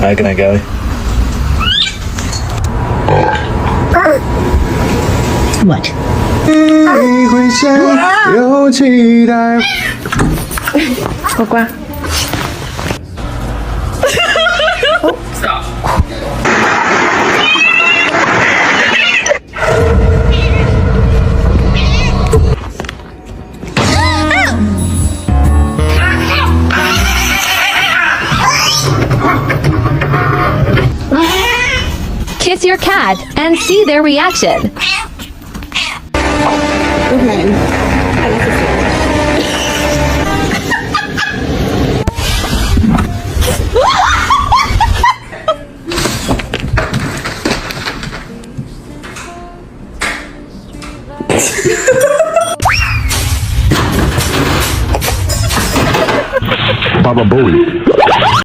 Alright, good night, Gally. What? 你会想有期待。呱呱。 Kiss your cat and see their reaction. Okay.